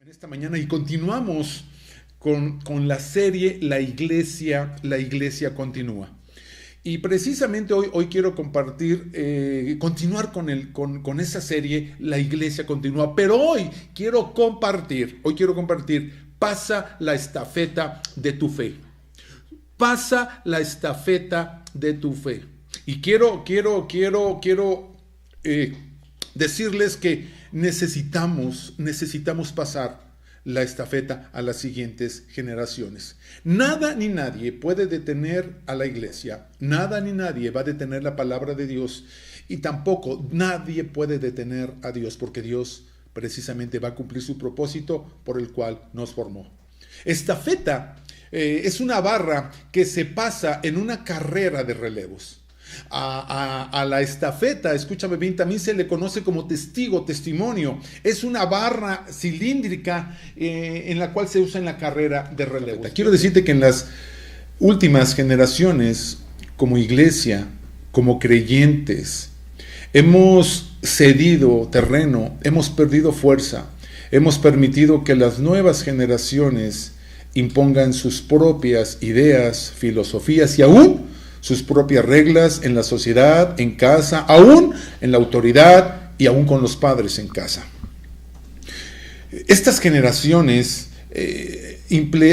En esta mañana y continuamos con la serie La Iglesia Continúa. Y precisamente hoy quiero compartir, continuar con esa serie La Iglesia Continúa, pero hoy quiero compartir, pasa la estafeta de tu fe. Pasa la estafeta de tu fe. Y quiero decirles que necesitamos pasar la estafeta a las siguientes generaciones. Nada ni nadie puede detener a la iglesia, nada ni nadie va a detener la palabra de Dios y tampoco nadie puede detener a Dios porque Dios precisamente va a cumplir su propósito por el cual nos formó. Estafeta es una barra que se pasa en una carrera de relevos. A la estafeta, escúchame bien, también se le conoce como testimonio. Es una barra cilíndrica en la cual se usa en la carrera de relevo. Quiero decirte que en las últimas generaciones, como iglesia, como creyentes, hemos cedido terreno, hemos perdido fuerza, hemos permitido que las nuevas generaciones impongan sus propias ideas, filosofías y aún sus propias reglas en la sociedad, en casa, aún en la autoridad y aún con los padres en casa. Estas generaciones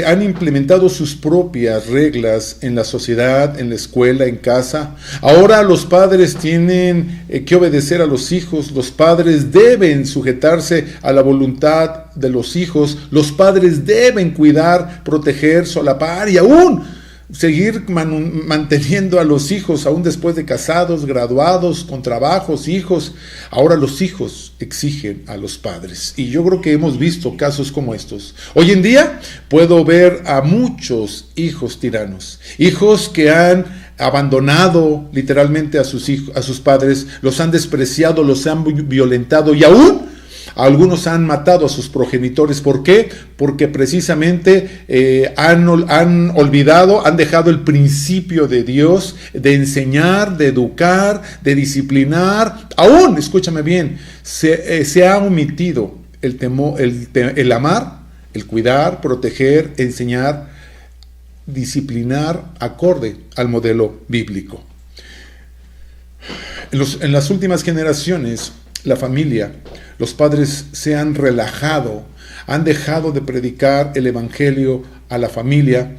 han implementado sus propias reglas en la sociedad, en la escuela, en casa. Ahora los padres tienen que obedecer a los hijos, los padres deben sujetarse a la voluntad de los hijos, los padres deben cuidar, proteger, solapar y aún seguir manteniendo a los hijos aún después de casados, graduados, con trabajos, hijos. Ahora los hijos exigen a los padres. Y yo creo que hemos visto casos como estos. Hoy en día puedo ver a muchos hijos tiranos, hijos que han abandonado literalmente a sus hijos, a sus padres, los han despreciado, los han violentado y aún algunos han matado a sus progenitores. ¿Por qué? Porque precisamente han olvidado, han dejado el principio de Dios de enseñar, de educar, de disciplinar. Aún, escúchame bien, se ha omitido el amar, el cuidar, proteger, enseñar, disciplinar acorde al modelo bíblico. En las últimas generaciones, la familia, los padres se han relajado, han dejado de predicar el evangelio a la familia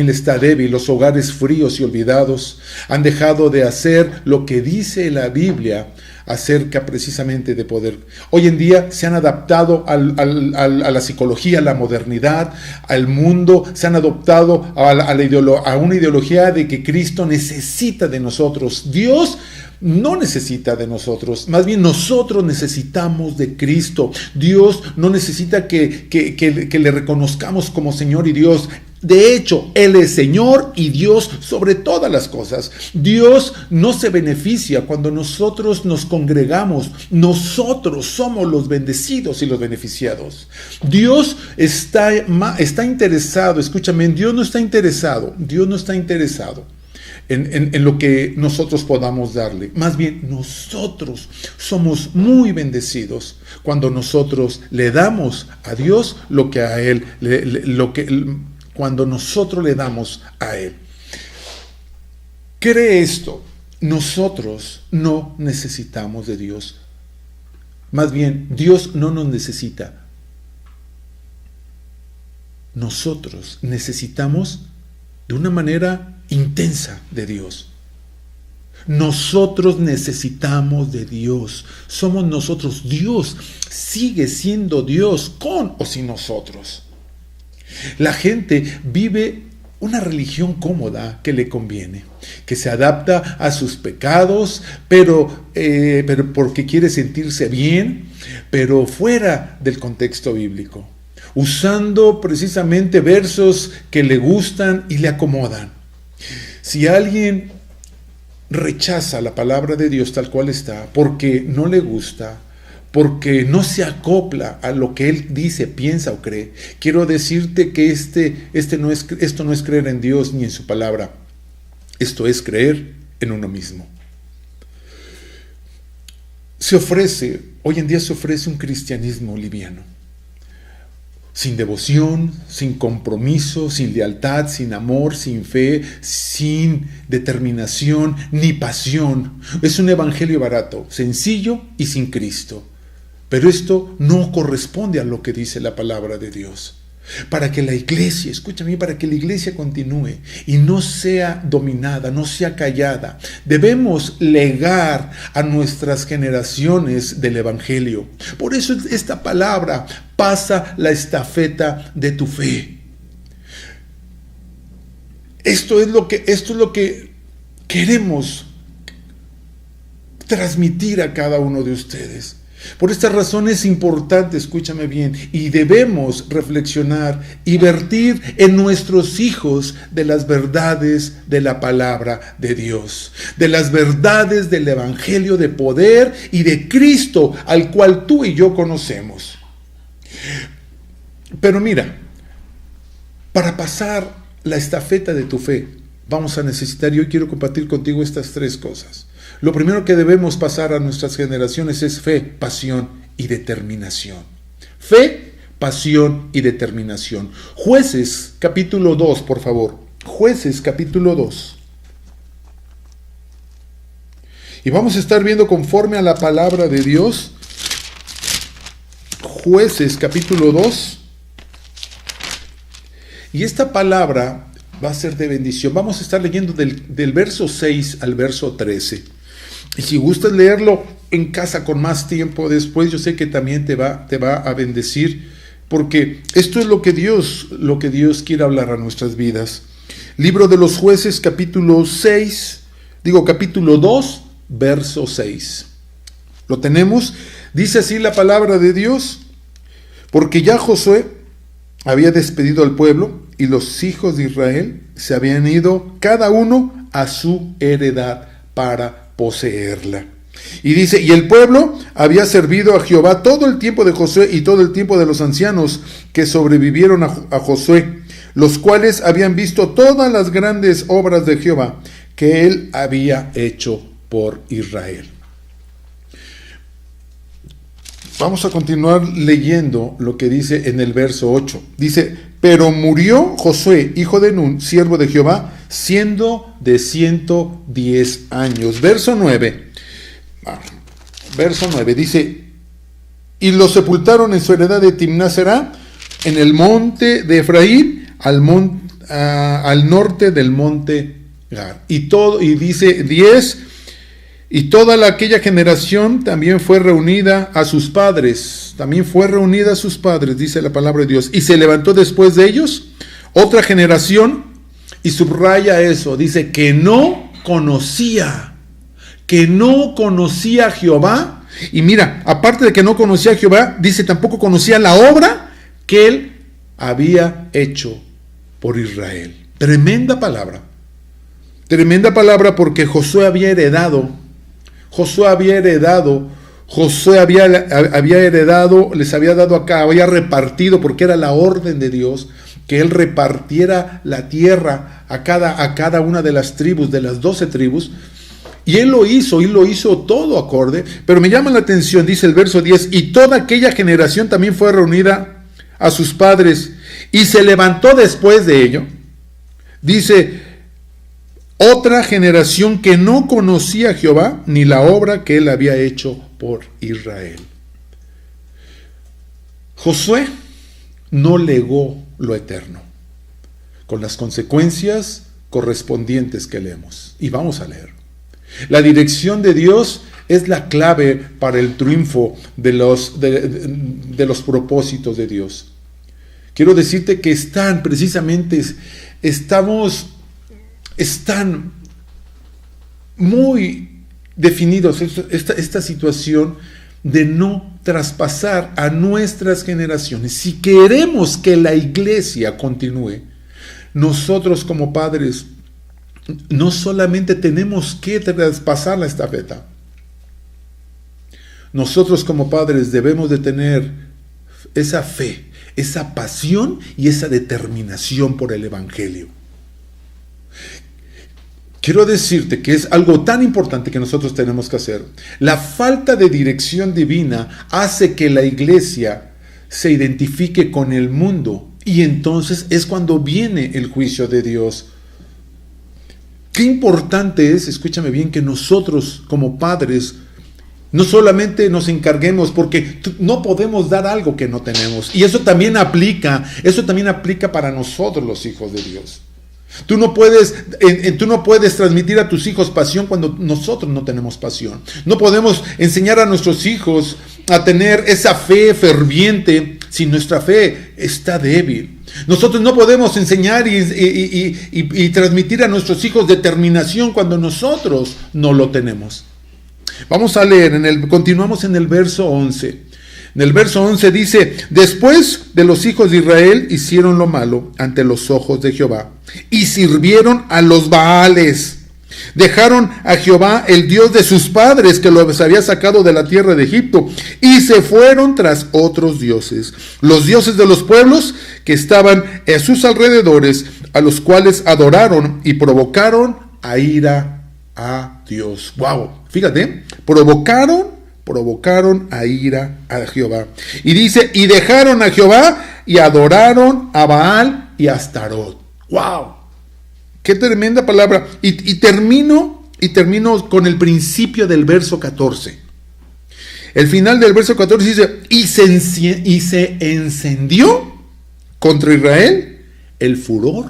está débil, los hogares fríos y olvidados, han dejado de hacer lo que dice la Biblia acerca precisamente de poder. Hoy en día se han adaptado a la psicología, a la modernidad, al mundo, se han adoptado a una ideología de que Cristo necesita de nosotros. Dios no necesita de nosotros, más bien nosotros necesitamos de Cristo. Dios no necesita que le reconozcamos como Señor y Dios. De hecho, Él es Señor y Dios sobre todas las cosas. Dios no se beneficia cuando nosotros nos congregamos. Nosotros somos los bendecidos y los beneficiados. Dios está interesado, escúchame, Dios no está interesado en lo que nosotros podamos darle. Más bien, nosotros somos muy bendecidos cuando nosotros le damos a Dios lo que a Él, cuando nosotros le damos a Él. Cree esto, nosotros no necesitamos de Dios. Más bien, Dios no nos necesita. Nosotros necesitamos de una manera intensa de Dios. Nosotros necesitamos de Dios. Somos nosotros. Dios sigue siendo Dios con o sin nosotros. La gente vive una religión cómoda que le conviene, que se adapta a sus pecados, pero porque quiere sentirse bien, pero fuera del contexto bíblico, usando precisamente versos que le gustan y le acomodan. Si alguien rechaza la palabra de Dios tal cual está, porque no le gusta, porque no se acopla a lo que Él dice, piensa o cree, quiero decirte que esto no es creer en Dios ni en su palabra. Esto es creer en uno mismo. Hoy en día se ofrece un cristianismo liviano. sin devoción, sin compromiso, sin lealtad, sin amor, sin fe, sin determinación ni pasión. Es un evangelio barato, sencillo y sin Cristo. Pero esto no corresponde a lo que dice la palabra de Dios. Para que la iglesia, escúchame, para que la iglesia continúe y no sea dominada, no sea callada, debemos legar a nuestras generaciones del evangelio. Por eso esta palabra, pasa la estafeta de tu fe. Esto es lo que queremos transmitir a cada uno de ustedes. Por esta razón es importante, escúchame bien, y debemos reflexionar y vertir en nuestros hijos de las verdades de la palabra de Dios, de las verdades del evangelio de poder y de Cristo, al cual tú y yo conocemos. Pero mira, para pasar la estafeta de tu fe, vamos a necesitar, y hoy quiero compartir contigo estas tres cosas. Lo primero que debemos pasar a nuestras generaciones es fe, pasión y determinación. Fe, pasión y determinación. Jueces capítulo 2, por favor. Jueces capítulo 2. Y vamos a estar viendo conforme a la palabra de Dios. Jueces capítulo 2. Y esta palabra va a ser de bendición. Vamos a estar leyendo del verso 6 al verso 13. Y si gustas leerlo en casa con más tiempo después, yo sé que también te va a bendecir, porque esto es lo que Dios quiere hablar a nuestras vidas. Libro de los Jueces, capítulo 2, verso 6. ¿Lo tenemos? Dice así la palabra de Dios: porque ya Josué había despedido al pueblo, y los hijos de Israel se habían ido cada uno a su heredad para poseerla. Y dice, y el pueblo había servido a Jehová todo el tiempo de Josué y todo el tiempo de los ancianos que sobrevivieron a Josué, los cuales habían visto todas las grandes obras de Jehová que él había hecho por Israel. Vamos a continuar leyendo lo que dice en el verso 8. Dice, pero murió Josué, hijo de Nun, siervo de Jehová, siendo de 110 años. Verso 9. Verso 9 dice, y lo sepultaron en su heredad de Timná-Será, en el monte de Efraín, al norte del monte Gar. Y dice 10, y toda aquella generación también fue reunida a sus padres, dice la palabra de Dios, y se levantó después de ellos otra generación, y subraya eso, dice que no conocía a Jehová. Y mira, aparte de que no conocía a Jehová, dice tampoco conocía la obra que él había hecho por Israel. Tremenda palabra porque Josué había heredado, les había dado acá, había repartido, porque era la orden de Dios, que él repartiera la tierra a cada una de las tribus, de las 12 tribus, y él lo hizo todo acorde. Pero me llama la atención, dice el verso 10, y toda aquella generación también fue reunida a sus padres, y se levantó después de ello, dice, otra generación que no conocía a Jehová, ni la obra que él había hecho por Israel. Josué no legó lo eterno, con las consecuencias correspondientes que leemos. Y vamos a leer. La dirección de Dios es la clave para el triunfo de los propósitos de Dios. Quiero decirte que están muy definidos esta situación de no traspasar a nuestras generaciones. Si queremos que la iglesia continúe, nosotros como padres no solamente tenemos que traspasar la estafeta, nosotros como padres debemos de tener esa fe, esa pasión y esa determinación por el evangelio. Quiero decirte que es algo tan importante que nosotros tenemos que hacer. La falta de dirección divina hace que la iglesia se identifique con el mundo. Y entonces es cuando viene el juicio de Dios. Qué importante es, escúchame bien, que nosotros como padres no solamente nos encarguemos, porque no podemos dar algo que no tenemos. Y eso también aplica para nosotros los hijos de Dios. Tú no puedes transmitir a tus hijos pasión cuando nosotros no tenemos pasión. No podemos enseñar a nuestros hijos a tener esa fe ferviente si nuestra fe está débil. Nosotros no podemos enseñar y transmitir a nuestros hijos determinación cuando nosotros no lo tenemos. Vamos a leer, continuamos en el verso 11. En el verso 11 dice: después de los hijos de Israel hicieron lo malo ante los ojos de Jehová y sirvieron a los Baales. Dejaron a Jehová, el Dios de sus padres, que los había sacado de la tierra de Egipto, y se fueron tras otros dioses, los dioses de los pueblos que estaban a sus alrededores, a los cuales adoraron y provocaron a ira a Dios. Wow, fíjate, provocaron a ira a Jehová. Y dice: y dejaron a Jehová y adoraron a Baal y a Astarot. ¡Wow! ¡Qué tremenda palabra! Y termino con el principio del verso 14. El final del verso 14 dice: y se encendió contra Israel el furor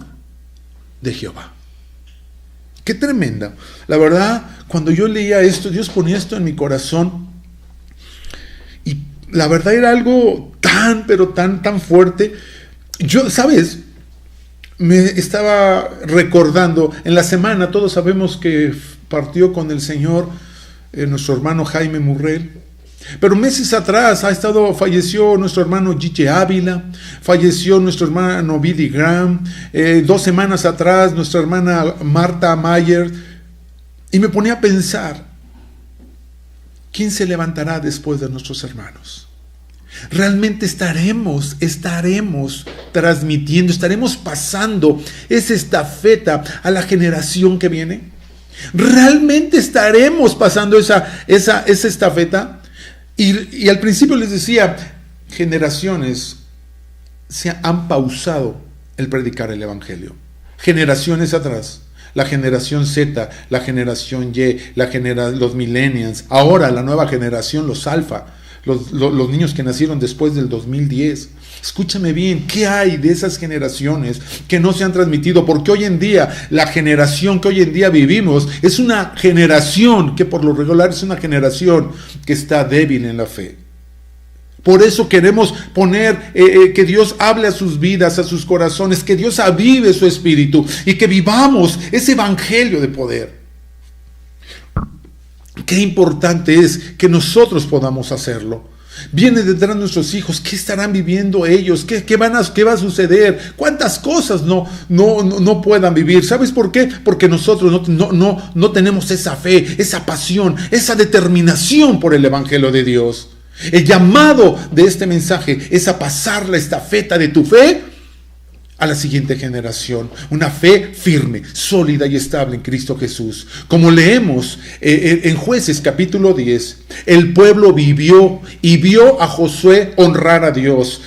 de Jehová. ¡Qué tremenda! La verdad, cuando yo leía esto, Dios ponía esto en mi corazón. Y la verdad era algo tan fuerte. Yo, ¿sabes? Me estaba recordando, en la semana todos sabemos que partió con el Señor nuestro hermano Jaime Murrell. Pero meses atrás falleció nuestro hermano Gigi Ávila, falleció nuestro hermano Billy Graham, 2 semanas atrás nuestra hermana Marta Mayer. Y me ponía a pensar, ¿quién se levantará después de nuestros hermanos? ¿Realmente estaremos transmitiendo, estaremos pasando esa estafeta a la generación que viene? ¿Realmente estaremos pasando esa estafeta? Y al principio les decía, generaciones se han pausado el predicar el evangelio. Generaciones atrás, la generación Z, la generación Y, los millennials, ahora la nueva generación, los alfa, los niños que nacieron después del 2010. Escúchame bien, ¿qué hay de esas generaciones que no se han transmitido? Porque hoy en día, la generación que hoy en día vivimos es una generación que por lo regular es una generación que está débil en la fe. Por eso queremos poner que Dios hable a sus vidas, a sus corazones, que Dios avive su espíritu y que vivamos ese evangelio de poder. Qué importante es que nosotros podamos hacerlo. Viene detrás de nuestros hijos, ¿qué estarán viviendo ellos? ¿Qué va a suceder? ¿Cuántas cosas no puedan vivir? ¿Sabes por qué? Porque nosotros no tenemos esa fe, esa pasión, esa determinación por el evangelio de Dios. El llamado de este mensaje es a pasar la estafeta de tu fe a la siguiente generación, una fe firme, sólida y estable en Cristo Jesús. Como leemos en Jueces capítulo 10, el pueblo vivió y vio a Josué honrar a Dios.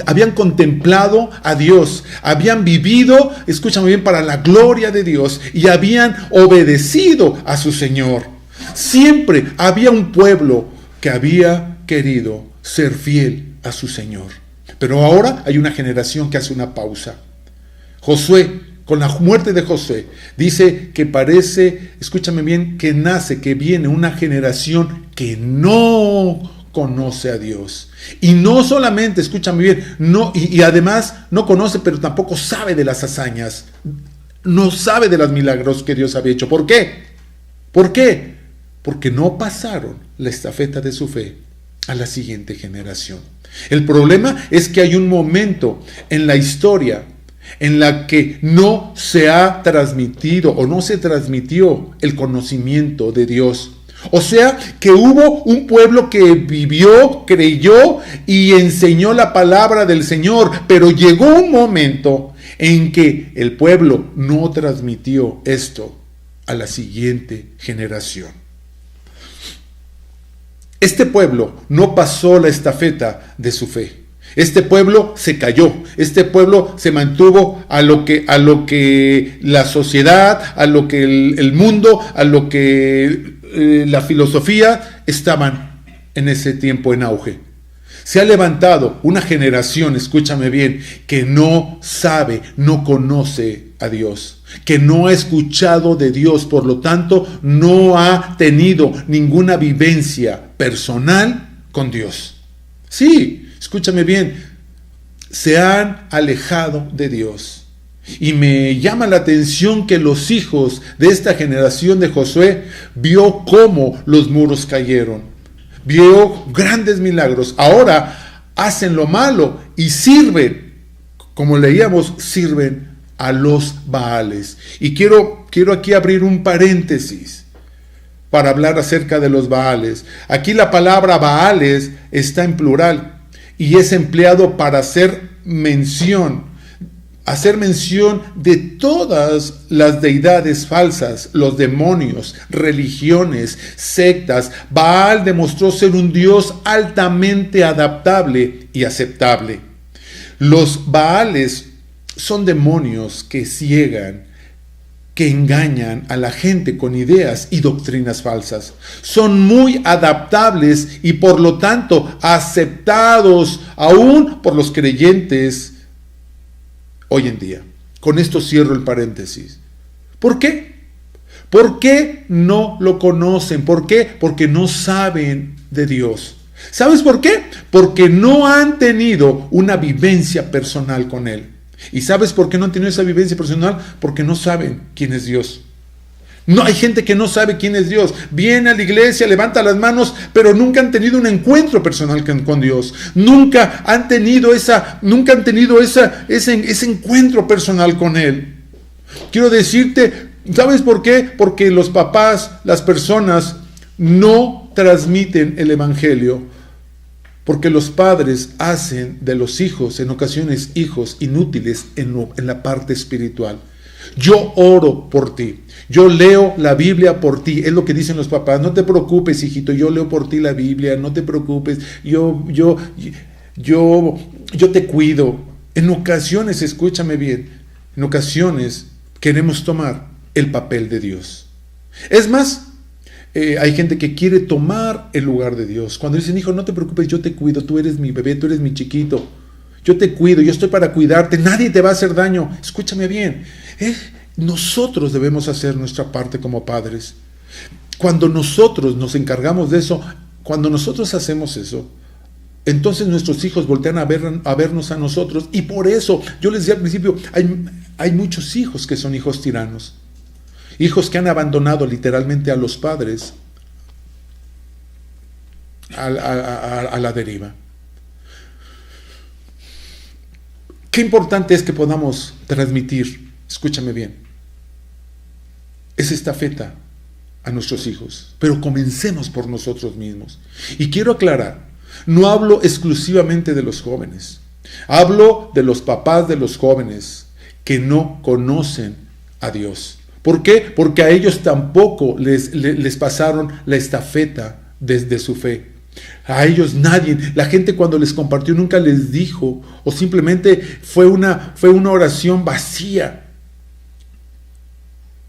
Habían contemplado a Dios, habían vivido, escúchame bien, para la gloria de Dios y habían obedecido a su Señor. Siempre había un pueblo que había querido ser fiel a su Señor. Pero ahora hay una generación que hace una pausa. Josué, con la muerte de Josué, dice que parece, escúchame bien, que viene una generación que no conoce a Dios. Y no solamente, escúchame bien, y además no conoce, pero tampoco sabe de las hazañas. No sabe de los milagros que Dios había hecho. ¿Por qué? ¿Por qué? Porque no pasaron la estafeta de su fe a la siguiente generación. El problema es que hay un momento en la historia en la que no se ha transmitido o no se transmitió el conocimiento de Dios. O sea, que hubo un pueblo que vivió, creyó y enseñó la palabra del Señor, pero llegó un momento en que el pueblo no transmitió esto a la siguiente generación. Este pueblo no pasó la estafeta de su fe. Este pueblo se cayó, este pueblo se mantuvo a lo que la sociedad, a lo que el mundo, a lo que la filosofía estaban en ese tiempo en auge. Se ha levantado una generación, escúchame bien, que no sabe, no conoce a Dios, que no ha escuchado de Dios, por lo tanto no ha tenido ninguna vivencia personal con Dios. Sí, escúchame bien, se han alejado de Dios. Y me llama la atención que los hijos de esta generación de Josué vio cómo los muros cayeron, vio grandes milagros. Ahora hacen lo malo y sirven, como leíamos, sirven a los Baales. Y quiero aquí abrir un paréntesis para hablar acerca de los Baales. Aquí la palabra Baales está en plural y es empleado para hacer mención de todas las deidades falsas, los demonios, religiones, sectas. Baal demostró ser un dios altamente adaptable y aceptable. Los Baales son demonios que ciegan, que engañan a la gente con ideas y doctrinas falsas. Son muy adaptables y por lo tanto aceptados aún por los creyentes hoy en día. Con esto cierro el paréntesis. ¿Por qué? ¿Por qué no lo conocen? ¿Por qué? Porque no saben de Dios. ¿Sabes por qué? Porque no han tenido una vivencia personal con Él. ¿Y sabes por qué no han tenido esa vivencia personal? Porque no saben quién es Dios. No, hay gente que no sabe quién es Dios. Viene a la iglesia, levanta las manos, pero nunca han tenido un encuentro personal con Dios. Nunca han tenido ese encuentro personal con Él. Quiero decirte, ¿sabes por qué? Porque los papás, las personas, no transmiten el evangelio. Porque los padres hacen de los hijos, en ocasiones, hijos inútiles en la parte espiritual. Yo oro por ti. Yo leo la Biblia por ti. Es lo que dicen los papás. No te preocupes, hijito. Yo leo por ti la Biblia. No te preocupes. Yo te cuido. En ocasiones, escúchame bien, en ocasiones queremos tomar el papel de Dios. Es más, hay gente que quiere tomar el lugar de Dios. Cuando dicen, hijo, no te preocupes, yo te cuido, tú eres mi bebé, tú eres mi chiquito. Yo te cuido, yo estoy para cuidarte, nadie te va a hacer daño. Escúchame bien, nosotros debemos hacer nuestra parte como padres. Cuando nosotros nos encargamos de eso, cuando nosotros hacemos eso, entonces nuestros hijos voltean a vernos a nosotros. Y por eso, yo les decía al principio, hay muchos hijos que son hijos tiranos. Hijos que han abandonado literalmente a los padres a la deriva. Qué importante es que podamos transmitir, escúchame bien, esa estafeta a nuestros hijos. Pero comencemos por nosotros mismos. Y quiero aclarar, no hablo exclusivamente de los jóvenes. Hablo de los papás de los jóvenes que no conocen a Dios. ¿Por qué? Porque a ellos tampoco les pasaron la estafeta desde su fe. A ellos nadie, la gente cuando les compartió nunca les dijo, o simplemente fue una oración vacía.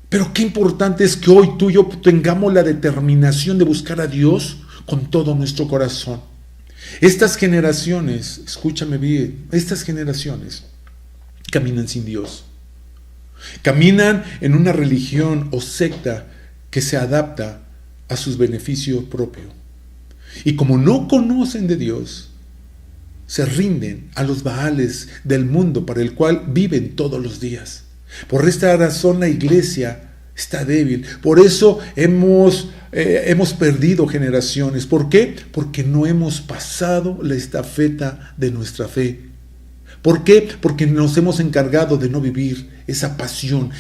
Pero qué importante es que hoy tú y yo tengamos la determinación de buscar a Dios con todo nuestro corazón. Estas generaciones, escúchame bien, estas generaciones caminan sin Dios. Caminan en una religión o secta que se adapta a sus beneficios propios. Y como no conocen de Dios, se rinden a los Baales del mundo para el cual viven todos los días. Por esta razón la iglesia está débil. Por eso hemos perdido generaciones. ¿Por qué? Porque no hemos pasado la estafeta de nuestra fe. ¿Por qué? Porque nos hemos encargado de no vivir esa pasión,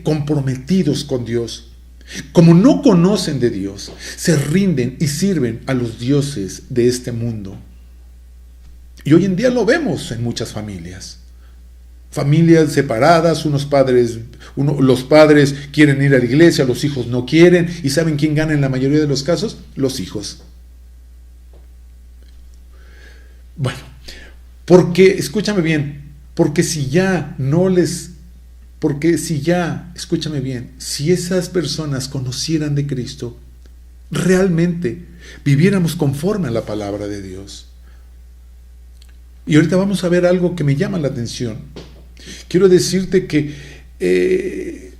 comprometidos con Dios. Como no conocen de Dios, se rinden y sirven a los dioses de este mundo. Y hoy en día lo vemos en muchas familias. Familias separadas, los padres quieren ir a la iglesia, los hijos no quieren. ¿Y saben quién gana en la mayoría de los casos? Los hijos. Bueno, porque, escúchame bien, porque si ya, escúchame bien, si esas personas conocieran de Cristo, realmente viviéramos conforme a la palabra de Dios. Y ahorita vamos a ver algo que me llama la atención. Quiero decirte que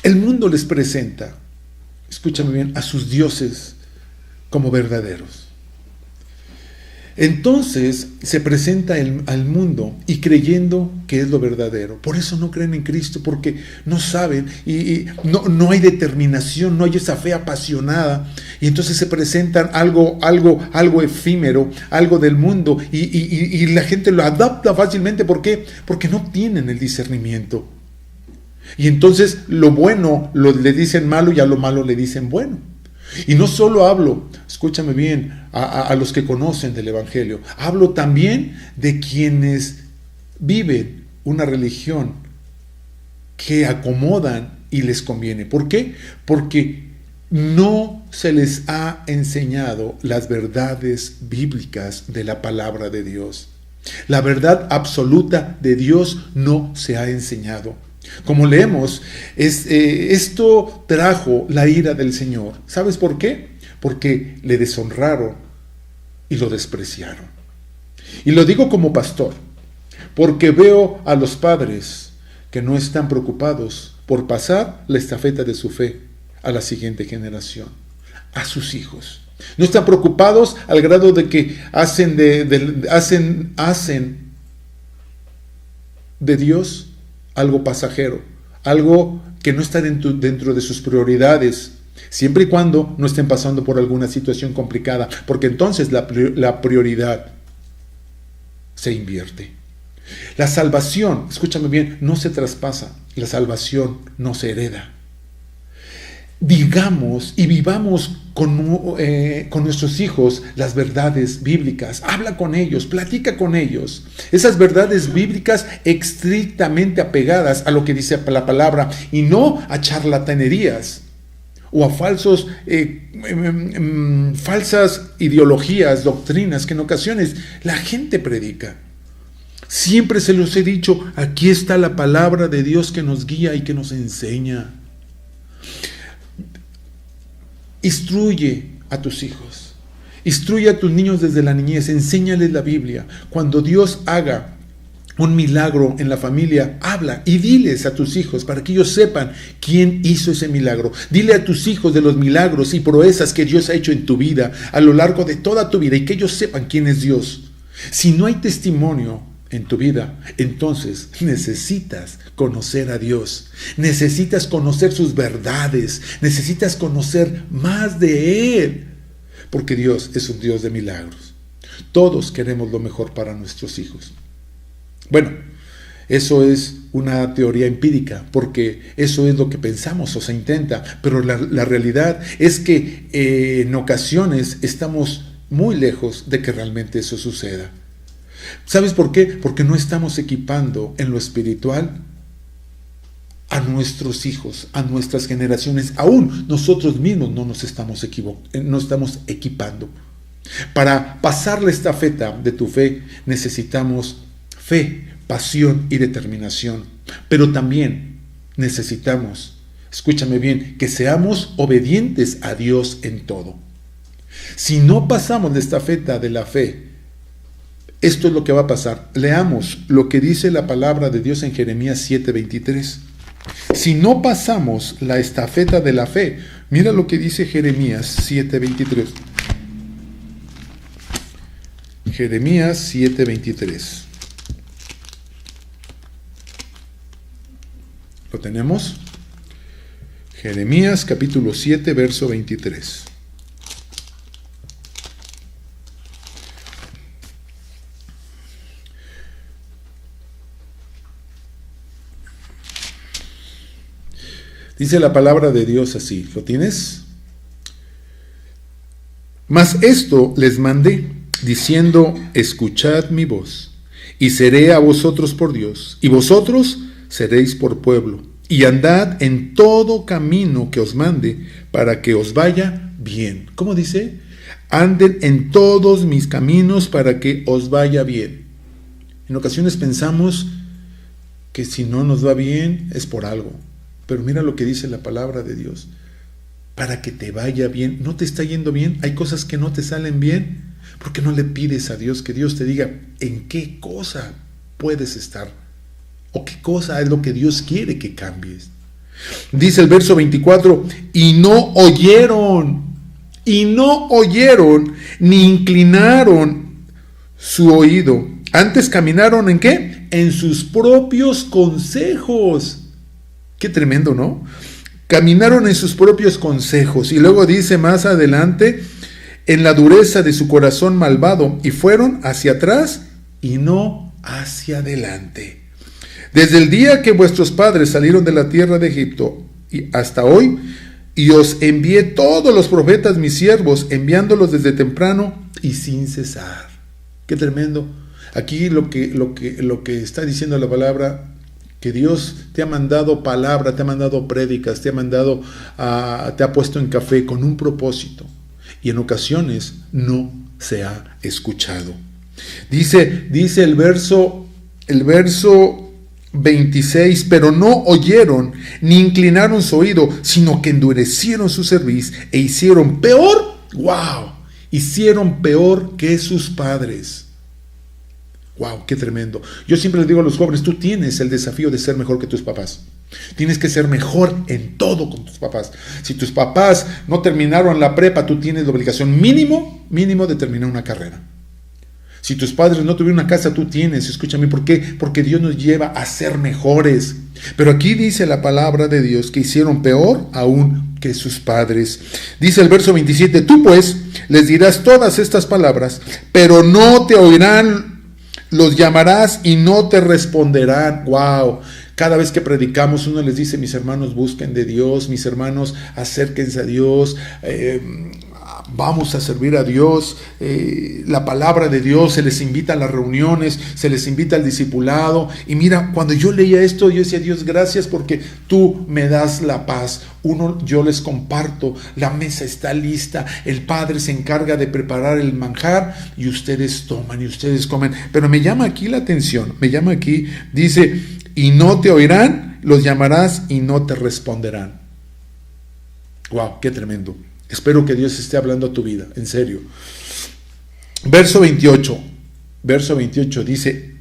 el mundo les presenta, escúchame bien, a sus dioses como verdaderos. Entonces se presenta al mundo y creyendo que es lo verdadero. Por eso no creen en Cristo, porque no saben y no hay determinación, no hay esa fe apasionada. Y entonces se presentan algo efímero, algo del mundo, y la gente lo adapta fácilmente. ¿Por qué? Porque no tienen el discernimiento. Y entonces lo bueno le dicen malo y a lo malo le dicen bueno. Y no solo hablo, escúchame bien, a los que conocen del Evangelio, hablo también de quienes viven una religión que acomodan y les conviene. ¿Por qué? Porque no se les ha enseñado las verdades bíblicas de la palabra de Dios. La verdad absoluta de Dios no se ha enseñado. Como leemos, esto trajo la ira del Señor. ¿Sabes por qué? Porque le deshonraron y lo despreciaron. Y lo digo como pastor, porque veo a los padres que no están preocupados por pasar la estafeta de su fe a la siguiente generación, a sus hijos. No están preocupados al grado de que hacen de Dios algo pasajero, algo que no está dentro de sus prioridades, siempre y cuando no estén pasando por alguna situación complicada, porque entonces la prioridad se invierte. La salvación, escúchame bien, no se traspasa, la salvación no se hereda. Digamos y vivamos con nuestros hijos las verdades bíblicas. Habla con ellos, platica con ellos. Esas verdades bíblicas estrictamente apegadas a lo que dice la palabra y no a charlatanerías o a falsas ideologías, doctrinas que en ocasiones la gente predica. Siempre se los he dicho, aquí está la palabra de Dios que nos guía y que nos enseña. Instruye a tus hijos, instruye a tus niños desde la niñez, enséñales la Biblia. Cuando Dios haga un milagro en la familia, habla y diles a tus hijos para que ellos sepan quién hizo ese milagro. Dile a tus hijos de los milagros y proezas que Dios ha hecho en tu vida a lo largo de toda tu vida y que ellos sepan quién es Dios. Si no hay testimonio en tu vida, entonces necesitas conocer a Dios, necesitas conocer sus verdades, necesitas conocer más de Él, porque Dios es un Dios de milagros. Todos queremos lo mejor para nuestros hijos. Bueno, eso es una teoría empírica, porque eso es lo que pensamos o se intenta, pero la realidad es que en ocasiones estamos muy lejos de que realmente eso suceda. ¿Sabes por qué? Porque no estamos equipando en lo espiritual a nuestros hijos, a nuestras generaciones. Aún nosotros mismos no nos estamos equipando. Para pasar la estafeta de tu fe necesitamos fe, pasión y determinación. Pero también necesitamos, escúchame bien, que seamos obedientes a Dios en todo. Si no pasamos la estafeta de la fe, esto es lo que va a pasar. Leamos lo que dice la palabra de Dios en Jeremías 7:23. Si no pasamos la estafeta de la fe, mira lo que dice Jeremías 7:23. Jeremías 7:23. ¿Lo tenemos? Jeremías capítulo 7, verso 23. Dice la palabra de Dios así, ¿lo tienes? Mas esto les mandé, diciendo, escuchad mi voz, y seré a vosotros por Dios, y vosotros seréis por pueblo, y andad en todo camino que os mande, para que os vaya bien. ¿Cómo dice? anden en todos mis caminos para que os vaya bien. En ocasiones pensamos que si no nos va bien es por algo, pero mira lo que dice la palabra de Dios, para que te vaya bien. ¿No te está yendo bien? ¿Hay cosas que no te salen bien? ¿Por qué no le pides a Dios que Dios te diga en qué cosa puedes estar? ¿O qué cosa es lo que Dios quiere que cambies? Dice el verso 24, y no oyeron, ni inclinaron su oído. Antes caminaron ¿en qué? En sus propios consejos. Qué tremendo, ¿no? Caminaron en sus propios consejos. Y luego dice más adelante, en la dureza de su corazón malvado, y fueron hacia atrás y no hacia adelante. Desde el día que vuestros padres salieron de la tierra de Egipto y hasta hoy, y os envié todos los profetas mis siervos, enviándolos desde temprano y sin cesar. Qué tremendo. Aquí lo que está diciendo la palabra, que Dios te ha mandado palabra, te ha mandado prédicas, te ha puesto en café con un propósito, y en ocasiones no se ha escuchado. Dice el verso 26, pero no oyeron ni inclinaron su oído, sino que endurecieron su cerviz e hicieron peor, hicieron peor que sus padres. ¡Wow! ¡Qué tremendo! Yo siempre les digo a los jóvenes, tú tienes el desafío de ser mejor que tus papás. Tienes que ser mejor en todo con tus papás. Si tus papás no terminaron la prepa, tú tienes la obligación mínimo de terminar una carrera. Si tus padres no tuvieron una casa, tú tienes. Escúchame, ¿por qué? Porque Dios nos lleva a ser mejores. Pero aquí dice la palabra de Dios que hicieron peor aún que sus padres. Dice el verso 27, tú pues les dirás todas estas palabras, pero no te oirán. Los llamarás y no te responderán. ¡Wow! Cada vez que predicamos uno les dice, mis hermanos busquen de Dios, mis hermanos acérquense a Dios, vamos a servir a Dios, la palabra de Dios, se les invita a las reuniones, se les invita al discipulado. Y mira, cuando yo leía esto, yo decía, Dios, gracias porque tú me das la paz. Yo les comparto, la mesa está lista, el Padre se encarga de preparar el manjar y ustedes toman y ustedes comen. Pero me llama aquí la atención, dice, y no te oirán, los llamarás y no te responderán. ¡Wow! ¡Qué tremendo! Espero que Dios esté hablando a tu vida, en serio. Verso 28 dice,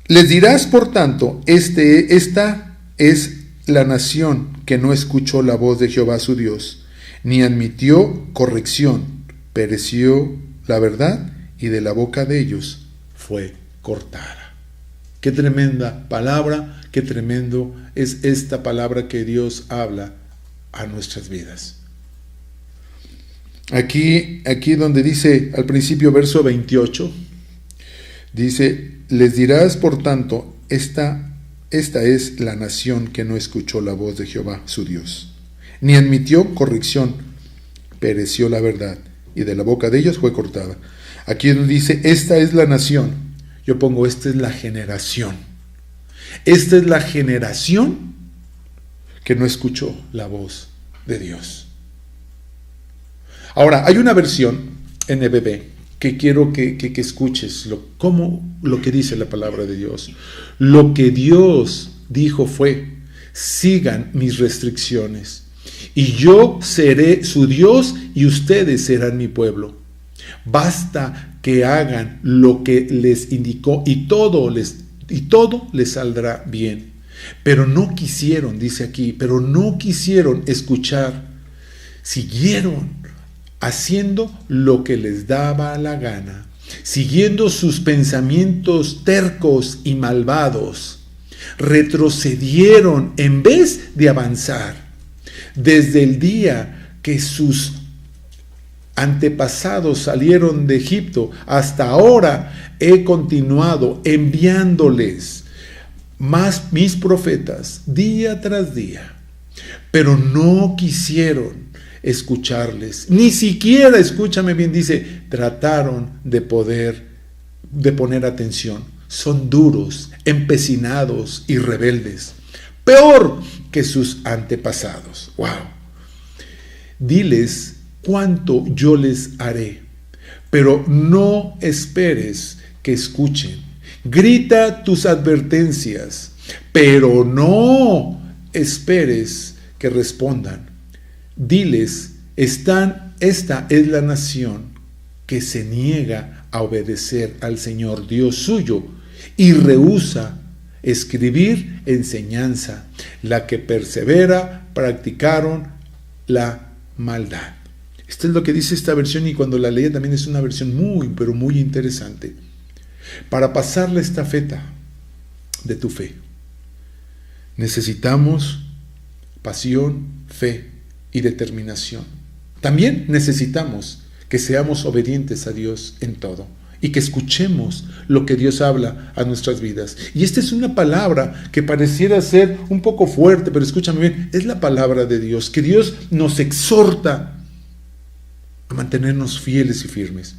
les dirás por tanto, esta es la nación que no escuchó la voz de Jehová su Dios, ni admitió corrección, pereció la verdad, y de la boca de ellos fue cortada. Qué tremenda palabra, qué tremendo es esta palabra que Dios habla a nuestras vidas. Aquí donde dice al principio, verso 28, dice, les dirás por tanto, esta es la nación que no escuchó la voz de Jehová su Dios, ni admitió corrección, pereció la verdad, y de la boca de ellos fue cortada. Aquí donde dice, esta es la nación, yo pongo, esta es la generación. Esta es la generación que no escuchó la voz de Dios. Ahora, hay una versión NBB que quiero que escuches lo que dice la palabra de Dios. Lo que Dios dijo fue, sigan mis restricciones, y yo seré su Dios y ustedes serán mi pueblo. Basta que hagan lo que les indicó y todo les saldrá bien. Pero no quisieron, dice aquí, pero no quisieron escuchar. Siguieron haciendo lo que les daba la gana, siguiendo sus pensamientos tercos y malvados. Retrocedieron en vez de avanzar. Desde el día que sus antepasados salieron de Egipto hasta ahora, he continuado enviándoles más mis profetas día tras día, pero no quisieron escucharles, ni siquiera, escúchame bien, dice, trataron de poner atención. Son duros, empecinados y rebeldes, peor que sus antepasados. ¡Wow! Diles cuánto yo les haré, pero no esperes que escuchen. Grita tus advertencias, pero no esperes que respondan. Diles, esta es la nación que se niega a obedecer al Señor Dios suyo y rehúsa escribir enseñanza. La que persevera practicaron la maldad. Esto es lo que dice esta versión, y cuando la leí también es una versión muy, pero muy interesante. Para pasar la estafeta de tu fe, necesitamos pasión, fe y determinación. También necesitamos que seamos obedientes a Dios en todo y que escuchemos lo que Dios habla a nuestras vidas. Y esta es una palabra que pareciera ser un poco fuerte, pero escúchame bien, es la palabra de Dios, que Dios nos exhorta a mantenernos fieles y firmes.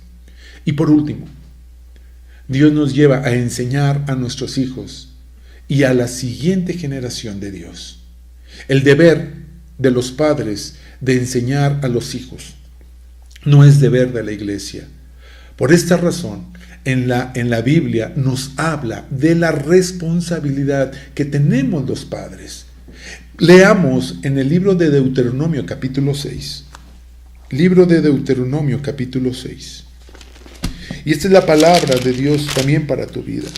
Y por último, Dios nos lleva a enseñar a nuestros hijos y a la siguiente generación de Dios. El deber de los padres de enseñar a los hijos no es deber de la iglesia. Por esta razón, en la Biblia nos habla de la responsabilidad que tenemos los padres. Leamos en el libro de Deuteronomio capítulo 6. Libro de Deuteronomio capítulo 6. Y esta es la palabra de Dios también para tu vida.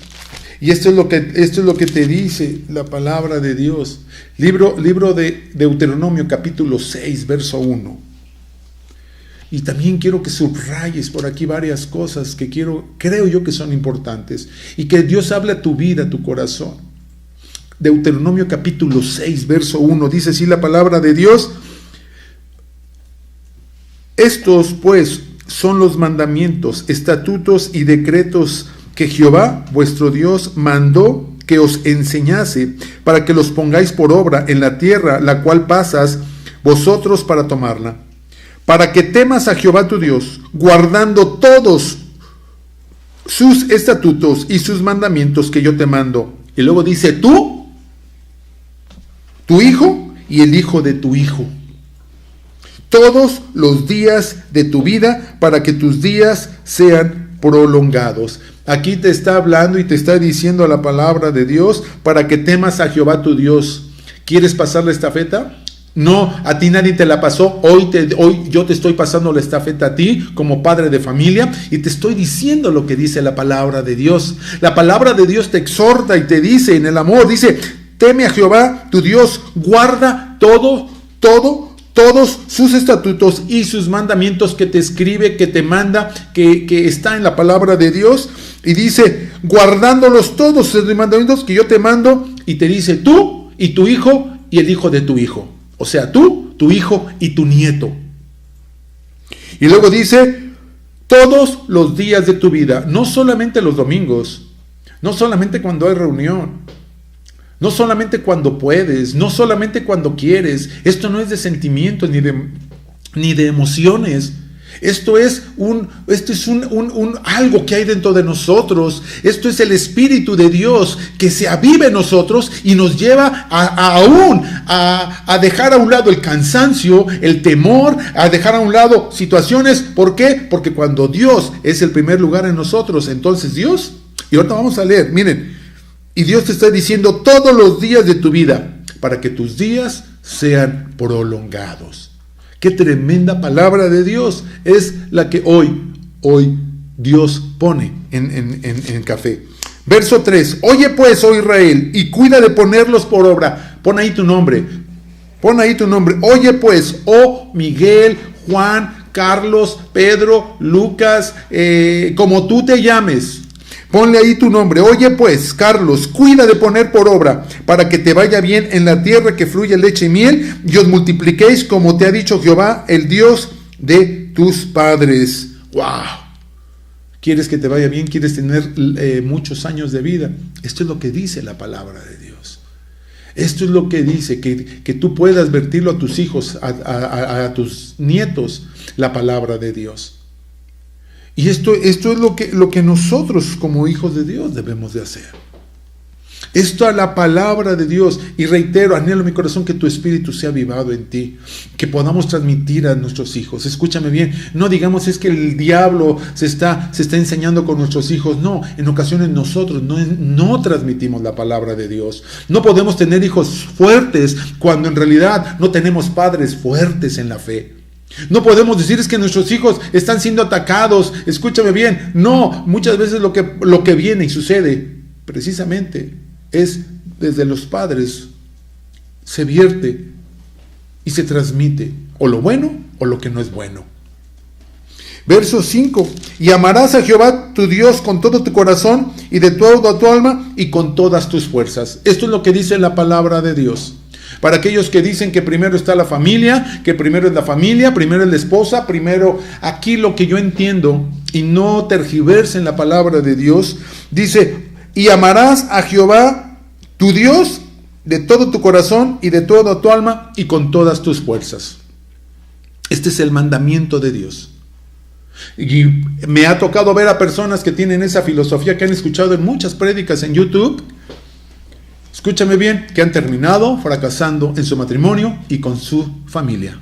Y esto es lo que te dice la palabra de Dios. Libro de Deuteronomio capítulo 6, verso 1. Y también quiero que subrayes por aquí varias cosas que creo yo que son importantes. Y que Dios hable a tu vida, a tu corazón. Deuteronomio capítulo 6, verso 1. Dice así la palabra de Dios. Estos pues son los mandamientos, estatutos y decretos que Jehová vuestro Dios mandó que os enseñase, para que los pongáis por obra en la tierra la cual pasas vosotros para tomarla, para que temas a Jehová tu Dios, guardando todos sus estatutos y sus mandamientos que yo te mando. Y luego dice tú, tu hijo y el hijo de tu hijo, todos los días de tu vida, para que tus días sean prolongados. Aquí te está hablando y te está diciendo la palabra de Dios para que temas a Jehová tu Dios. ¿Quieres pasar la estafeta? No, a ti nadie te la pasó. Hoy yo te estoy pasando la estafeta a ti como padre de familia y te estoy diciendo lo que dice la palabra de Dios. La palabra de Dios te exhorta y te dice en el amor, dice, teme a Jehová tu Dios, guarda todos sus estatutos y sus mandamientos que te escribe, que te manda, que está en la palabra de Dios. Y dice, guardándolos todos sus mandamientos que yo te mando, y te dice tú y tu hijo y el hijo de tu hijo. O sea, tú, tu hijo y tu nieto. Y luego dice, todos los días de tu vida, no solamente los domingos, no solamente cuando hay reunión, no solamente cuando puedes, no solamente cuando quieres. Esto no es de sentimientos ni de emociones. Esto es algo que hay dentro de nosotros. Esto es el Espíritu de Dios que se aviva en nosotros y nos lleva a dejar a un lado el cansancio, el temor, a dejar a un lado situaciones. ¿Por qué? Porque cuando Dios es el primer lugar en nosotros, entonces Dios, y ahorita vamos a leer, miren, y Dios te está diciendo todos los días de tu vida, para que tus días sean prolongados. Qué tremenda palabra de Dios es la que hoy Dios pone en café. Verso 3. Oye pues, oh Israel, y cuida de ponerlos por obra. Pon ahí tu nombre. Oye pues, oh Miguel, Juan, Carlos, Pedro, Lucas, como tú te llames. Ponle ahí tu nombre. Oye pues, Carlos, cuida de poner por obra, para que te vaya bien en la tierra que fluye leche y miel, y os multipliquéis como te ha dicho Jehová, el Dios de tus padres. ¡Wow! ¿Quieres que te vaya bien? ¿Quieres tener muchos años de vida? Esto es lo que dice la palabra de Dios. Esto es lo que dice, que tú puedas vertirlo a tus hijos, a tus nietos, la palabra de Dios. Y esto es lo que nosotros como hijos de Dios debemos de hacer. Esto a la palabra de Dios. Y reitero, anhelo en mi corazón que tu espíritu sea avivado en ti, que podamos transmitir a nuestros hijos. Escúchame bien, no digamos es que el diablo se está enseñando con nuestros hijos. No, en ocasiones nosotros no transmitimos la palabra de Dios. No podemos tener hijos fuertes cuando en realidad no tenemos padres fuertes en la fe. No podemos decir es que nuestros hijos están siendo atacados. Escúchame bien, no, muchas veces lo que viene y sucede precisamente es desde los padres, se vierte y se transmite o lo bueno o lo que no es bueno. Verso 5: y amarás a Jehová tu Dios con todo tu corazón y de toda tu alma y con todas tus fuerzas. Esto es lo que dice la palabra de Dios. Para aquellos que dicen que primero está la familia, que primero es la familia, primero es la esposa, primero, aquí lo que yo entiendo, y no tergiversen la palabra de Dios, dice: y amarás a Jehová tu Dios de todo tu corazón y de toda tu alma y con todas tus fuerzas. Este es el mandamiento de Dios. Y me ha tocado ver a personas que tienen esa filosofía, que han escuchado en muchas prédicas en YouTube. Escúchame bien, que han terminado fracasando en su matrimonio y con su familia.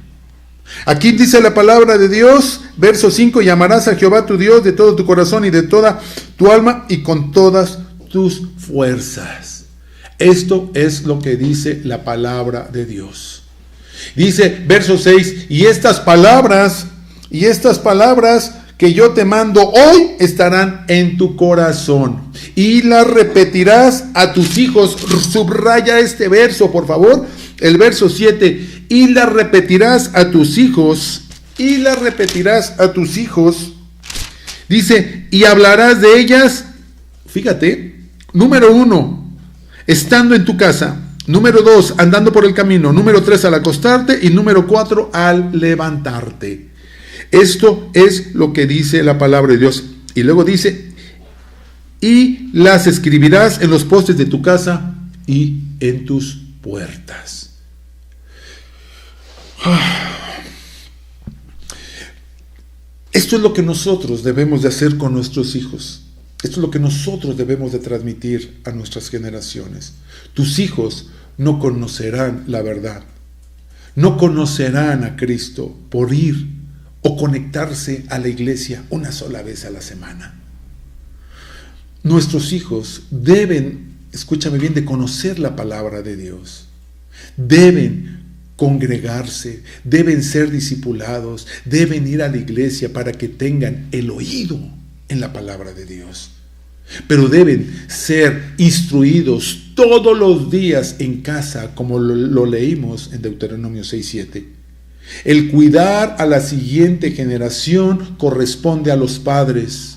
Aquí dice la palabra de Dios, verso 5: y amarás a Jehová tu Dios de todo tu corazón y de toda tu alma y con todas tus fuerzas. Esto es lo que dice la palabra de Dios. Dice, verso 6: y estas palabras que yo te mando hoy estarán en tu corazón y las repetirás a tus hijos. Subraya este verso, por favor, el verso 7: y las repetirás a tus hijos, dice, y hablarás de ellas, fíjate, número 1, estando en tu casa, número 2, andando por el camino, número 3, al acostarte, y número 4, al levantarte. Esto es lo que dice la palabra de Dios. Y luego dice, y las escribirás en los postes de tu casa y en tus puertas. Esto es lo que nosotros debemos de hacer con nuestros hijos. Esto es lo que nosotros debemos de transmitir a nuestras generaciones. Tus hijos no conocerán la verdad. No conocerán a Cristo por ir o conectarse a la iglesia una sola vez a la semana. Nuestros hijos deben, escúchame bien, de conocer la palabra de Dios. Deben congregarse, deben ser discipulados, deben ir a la iglesia para que tengan el oído en la palabra de Dios. Pero deben ser instruidos todos los días en casa, como lo leímos en Deuteronomio 6:7. El cuidar a la siguiente generación corresponde a los padres.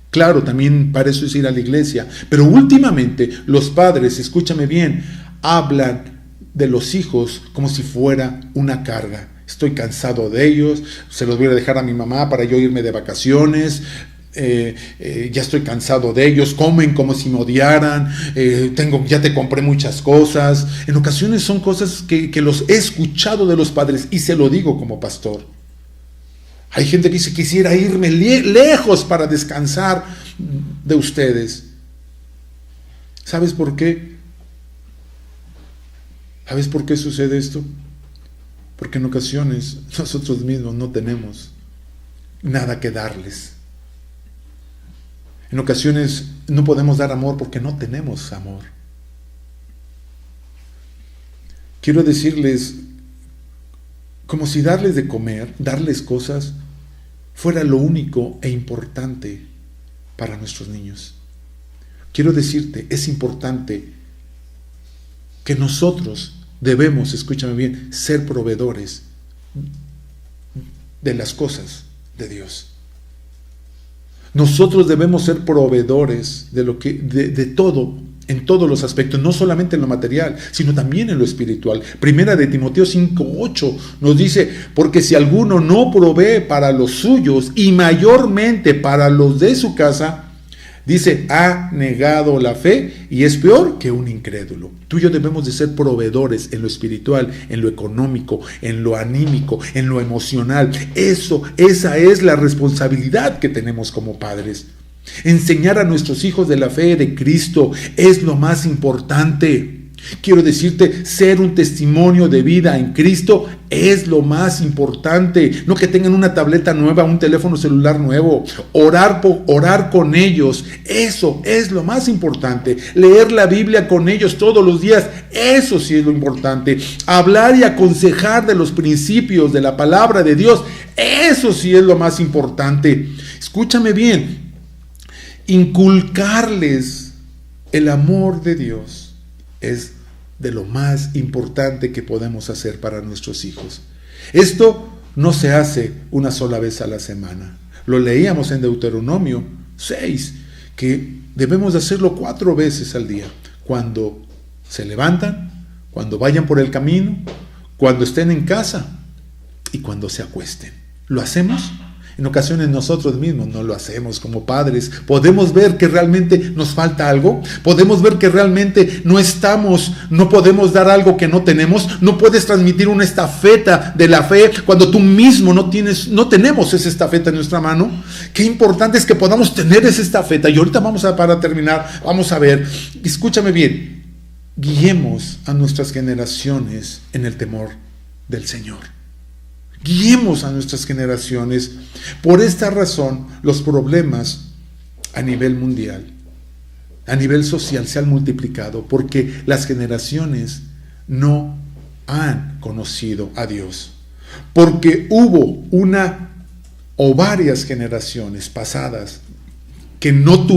Claro, también para eso es ir a la iglesia, pero últimamente los padres, escúchame bien, hablan de los hijos como si fuera una carga. Estoy cansado de ellos, se los voy a dejar a mi mamá para yo irme de vacaciones. Ya estoy cansado de ellos, comen como si me odiaran, ya te compré muchas cosas. En ocasiones son cosas que los he escuchado de los padres, y se lo digo como pastor. Hay gente que dice, quisiera irme lejos para descansar de ustedes. ¿Sabes por qué? ¿Sabes por qué sucede esto? Porque en ocasiones nosotros mismos no tenemos nada que darles. En ocasiones no podemos dar amor porque no tenemos amor. Quiero decirles, como si darles de comer, darles cosas, fuera lo único e importante para nuestros niños. Quiero decirte, es importante que nosotros debemos, escúchame bien, ser proveedores de las cosas de Dios. Nosotros debemos ser proveedores de todo, en todos los aspectos, no solamente en lo material, sino también en lo espiritual. Primera de Timoteo 5:8 nos dice, porque si alguno no provee para los suyos y mayormente para los de su casa, dice, ha negado la fe y es peor que un incrédulo. Tú y yo debemos de ser proveedores en lo espiritual, en lo económico, en lo anímico, en lo emocional. Esa es la responsabilidad que tenemos como padres. Enseñar a nuestros hijos de la fe de Cristo es lo más importante. Quiero decirte, ser un testimonio de vida en Cristo es lo más importante. No que tengan una tableta nueva, un teléfono celular nuevo. Orar con ellos, eso es lo más importante. Leer la Biblia con ellos todos los días, eso sí es lo importante. Hablar y aconsejar de los principios de la palabra de Dios, eso sí es lo más importante. Escúchame bien, inculcarles el amor de Dios es de lo más importante que podemos hacer para nuestros hijos. Esto no se hace una sola vez a la semana. Lo leíamos en Deuteronomio 6, que debemos hacerlo 4 veces al día. Cuando se levantan, cuando vayan por el camino, cuando estén en casa y cuando se acuesten. ¿Lo hacemos? En ocasiones nosotros mismos no lo hacemos como padres. Podemos ver que realmente nos falta algo. Podemos ver que realmente no podemos dar algo que no tenemos. No puedes transmitir una estafeta de la fe cuando tú mismo no tenemos esa estafeta en nuestra mano. Qué importante es que podamos tener esa estafeta. Y ahorita para terminar, vamos a ver. Escúchame bien. Guiemos a nuestras generaciones en el temor del Señor. Guiemos a nuestras generaciones. Por esta razón, los problemas a nivel mundial, a nivel social, se han multiplicado, porque las generaciones no han conocido a Dios. Porque hubo una o varias generaciones pasadas que no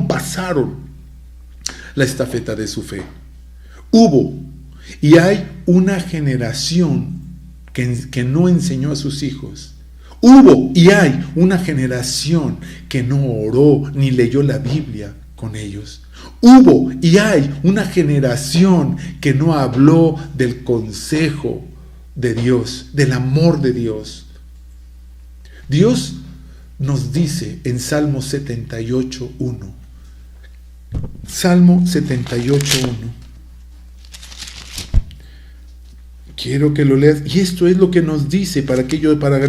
pasaron la estafeta de su fe. Hubo y hay una generación que no enseñó a sus hijos. Hubo y hay una generación que no oró ni leyó la Biblia con ellos. Hubo y hay una generación que no habló del consejo de Dios, del amor de Dios. Dios nos dice en Salmo 78:1. Salmo 78:1. Quiero que lo leas. Y esto es lo que nos dice para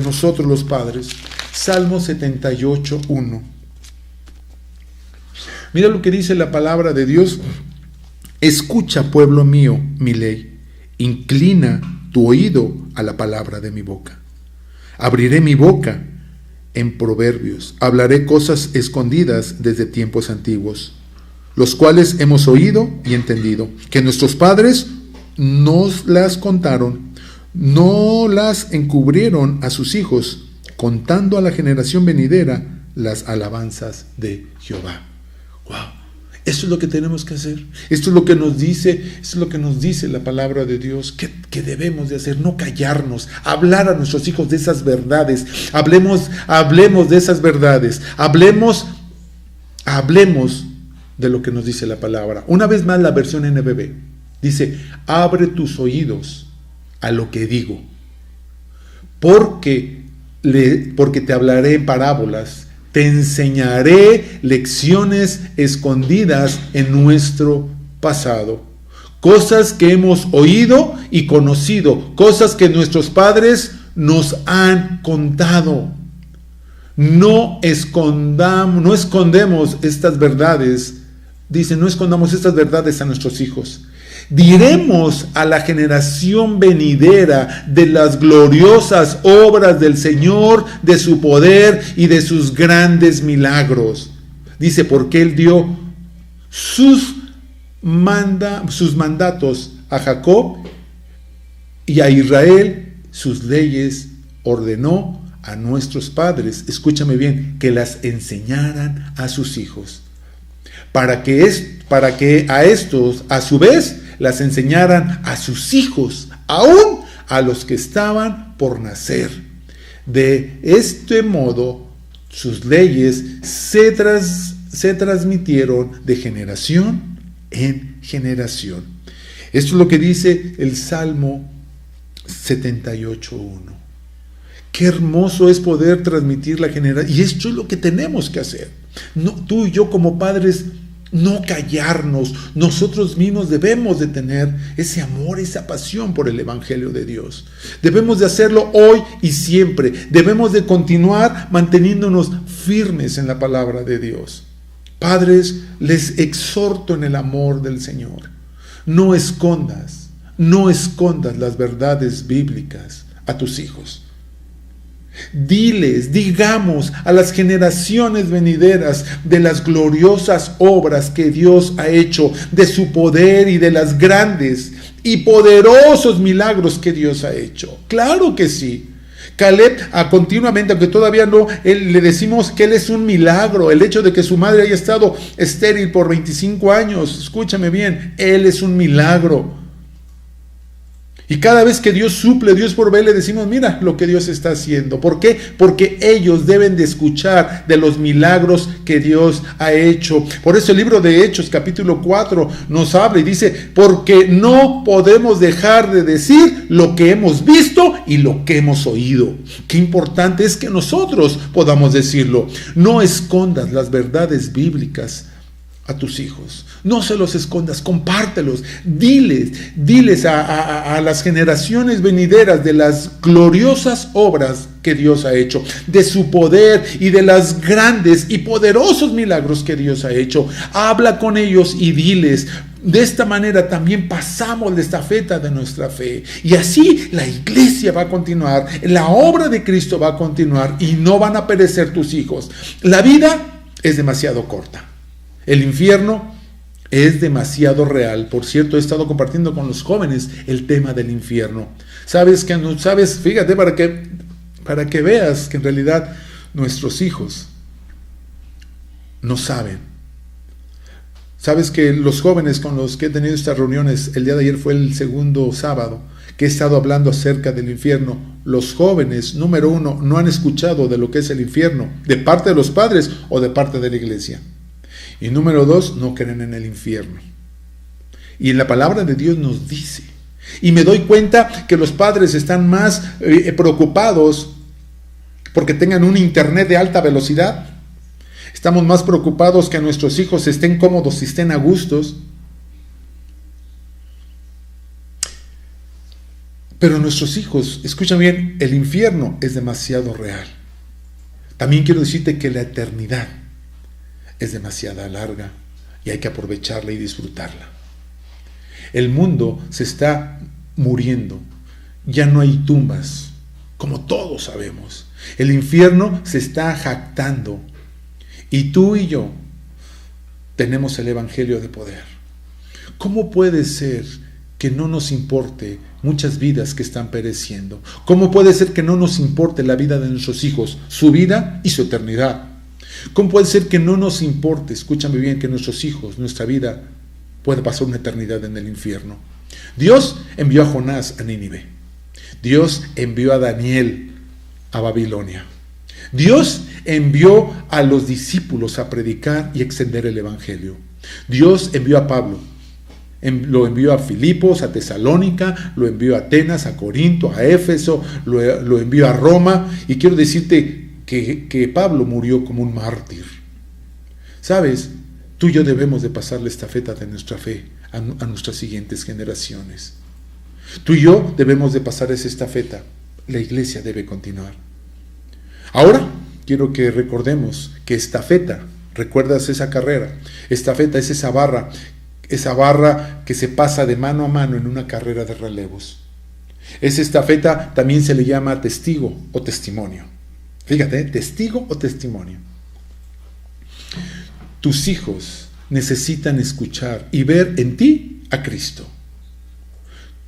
nosotros los padres. Salmo 78:1. Mira lo que dice la palabra de Dios. Escucha, pueblo mío, mi ley. Inclina tu oído a la palabra de mi boca. Abriré mi boca en proverbios. Hablaré cosas escondidas desde tiempos antiguos, los cuales hemos oído y entendido, que nuestros padres nos las contaron, no las encubrieron a sus hijos, contando a la generación venidera las alabanzas de Jehová. Wow, esto es lo que tenemos que hacer. Esto es lo que nos dice la palabra de Dios, que debemos de hacer, no callarnos, hablar a nuestros hijos de esas verdades. Hablemos de esas verdades. Hablemos de lo que nos dice la palabra. Una vez más, la versión NBB dice: abre tus oídos a lo que digo, porque te hablaré en parábolas, te enseñaré lecciones escondidas en nuestro pasado, cosas que hemos oído y conocido, cosas que nuestros padres nos han contado. No escondemos estas verdades. Dice, no escondamos estas verdades a nuestros hijos. Diremos a la generación venidera de las gloriosas obras del Señor, de su poder y de sus grandes milagros. Dice, porque Él dio sus mandatos a Jacob, y a Israel sus leyes ordenó a nuestros padres. Escúchame bien, que las enseñaran a sus hijos, para que a estos, a su vez, las enseñaran a sus hijos, aún a los que estaban por nacer. De este modo, sus leyes se transmitieron de generación en generación. Esto es lo que dice el Salmo 78:1. Qué hermoso es poder transmitir la generación. Y esto es lo que tenemos que hacer. No, tú y yo como padres no callarnos. Nosotros mismos debemos de tener ese amor, esa pasión por el Evangelio de Dios. Debemos de hacerlo hoy y siempre. Debemos de continuar manteniéndonos firmes en la palabra de Dios. Padres, les exhorto en el amor del Señor. No escondas las verdades bíblicas a tus hijos. Digamos a las generaciones venideras de las gloriosas obras que Dios ha hecho, de su poder y de las grandes y poderosos milagros que Dios ha hecho. Claro que sí. Caleb continuamente, aunque todavía no, le decimos que él es un milagro. El hecho de que su madre haya estado estéril por 25 años, escúchame bien, él es un milagro. Y cada vez que Dios suple, Dios provee, le decimos, mira lo que Dios está haciendo. ¿Por qué? Porque ellos deben de escuchar de los milagros que Dios ha hecho. Por eso el libro de Hechos, capítulo 4, nos habla y dice, porque no podemos dejar de decir lo que hemos visto y lo que hemos oído. Qué importante es que nosotros podamos decirlo. No escondas las verdades bíblicas a tus hijos, no se los escondas, compártelos, diles a las generaciones venideras de las gloriosas obras que Dios ha hecho, de su poder y de las grandes y poderosos milagros que Dios ha hecho. Habla con ellos y diles. De esta manera también pasamos la estafeta de nuestra fe, y así la iglesia va a continuar, la obra de Cristo va a continuar y no van a perecer tus hijos. La vida es demasiado corta. El infierno es demasiado real. Por cierto, he estado compartiendo con los jóvenes el tema del infierno. ¿Sabes? Fíjate, para que veas que en realidad nuestros hijos no saben. ¿Sabes que los jóvenes con los que he tenido estas reuniones, el día de ayer fue el segundo sábado, que he estado hablando acerca del infierno? Los jóvenes, número uno, no han escuchado de lo que es el infierno, de parte de los padres o de parte de la iglesia. Y número dos, no creen en el infierno. Y en la palabra de Dios nos dice. Y me doy cuenta que los padres están más preocupados porque tengan un internet de alta velocidad. Estamos más preocupados que nuestros hijos estén cómodos y estén a gustos. Pero nuestros hijos, escuchen bien, el infierno es demasiado real. También quiero decirte que la eternidad es demasiado larga y hay que aprovecharla y disfrutarla. El mundo se está muriendo, ya no hay tumbas, como todos sabemos. El infierno se está jactando y tú y yo tenemos el evangelio de poder. ¿Cómo puede ser que no nos importe muchas vidas que están pereciendo? ¿Cómo puede ser que no nos importe la vida de nuestros hijos, su vida y su eternidad? ¿Cómo puede ser que no nos importe, escúchame bien, que nuestros hijos, nuestra vida, pueda pasar una eternidad en el infierno? Dios envió a Jonás a Nínive. Dios envió a Daniel a Babilonia. Dios envió a los discípulos a predicar y extender el evangelio. Dios envió a Pablo. Lo envió a Filipos, a Tesalónica, lo envió a Atenas, a Corinto, a Éfeso, lo envió a Roma. Y quiero decirte que Pablo murió como un mártir. ¿Sabes? Tú y yo debemos de pasar la estafeta de nuestra fe a nuestras siguientes generaciones. Tú y yo debemos de pasar esa estafeta. La iglesia debe continuar. Ahora, quiero que recordemos que estafeta, ¿recuerdas esa carrera? Estafeta es esa barra que se pasa de mano a mano en una carrera de relevos. Esa estafeta también se le llama testigo o testimonio. Fíjate, testigo o testimonio. Tus hijos necesitan escuchar y ver en ti a Cristo.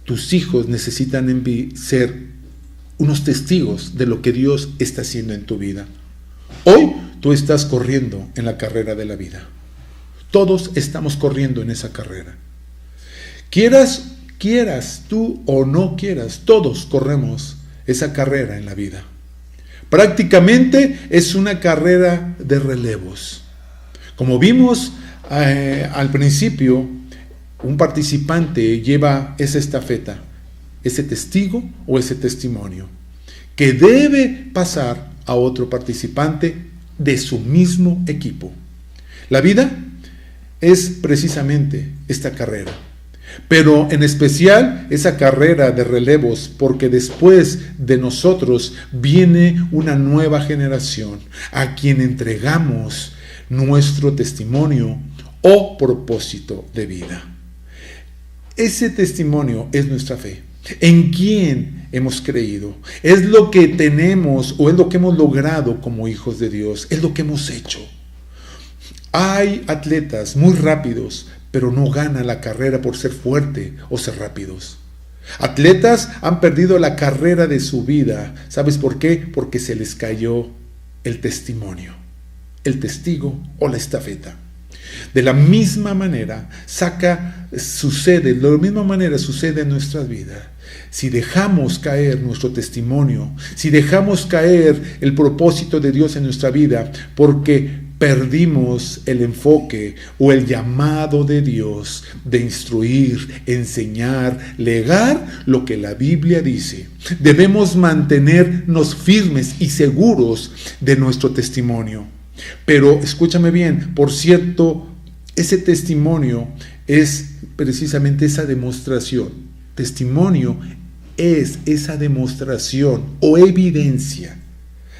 Tus hijos necesitan ser unos testigos de lo que Dios está haciendo en tu vida. Hoy tú estás corriendo en la carrera de la vida. Todos estamos corriendo en esa carrera. Quieras tú o no quieras, todos corremos esa carrera en la vida. Prácticamente es una carrera de relevos. Como vimos al principio, un participante lleva esa estafeta, ese testigo o ese testimonio, que debe pasar a otro participante de su mismo equipo. La vida es precisamente esta carrera. Pero en especial esa carrera de relevos, porque después de nosotros viene una nueva generación a quien entregamos nuestro testimonio o propósito de vida. Ese testimonio es nuestra fe. ¿En quién hemos creído? Es lo que tenemos o es lo que hemos logrado como hijos de Dios. Es lo que hemos hecho. Hay atletas muy rápidos, pero no ganan la carrera por ser fuerte o ser rápidos. Atletas han perdido la carrera de su vida. ¿Sabes por qué? Porque se les cayó el testimonio, el testigo o la estafeta. De la misma manera sucede en nuestras vidas. Si dejamos caer nuestro testimonio, si dejamos caer el propósito de Dios en nuestra vida, porque perdimos el enfoque o el llamado de Dios de instruir, enseñar, legar lo que la Biblia dice. Debemos mantenernos firmes y seguros de nuestro testimonio. Pero escúchame bien, por cierto, ese testimonio es precisamente esa demostración. Testimonio es esa demostración o evidencia